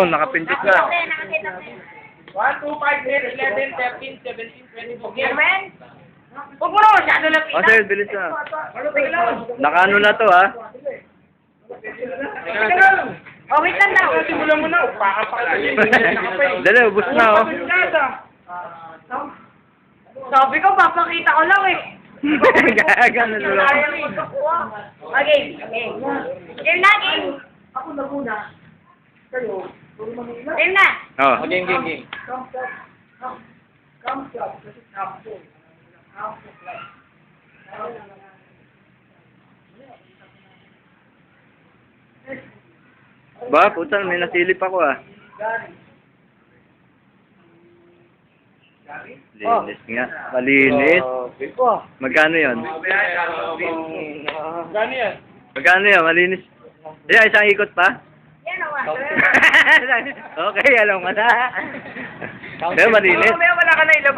Oh, nakapindot na. 1, 2, 5, 10, 11, 13, 17, 20. Okay, man? Huwag mo na masyado lang Oh, sir, bilis na. Nakaano na to, ha? Oh, wait lang daw. Simulan mo na. Dali, ubus na, oh. Sabi ko, papakita ko lang eh. Gagano lang. Okay, okay. Game na, game. Ako na muna. Kayo. Game na. Oh. Game. Ba, putan, may nasilip ako, ah. Linis nga. Malinis. Magkano yun? Gano yan? Magkano yun? Malinis. Yeah, isang ikot pa? Yan o, Okay, alam mo na. Pero malinis. Mamaya wala ka na ilabas.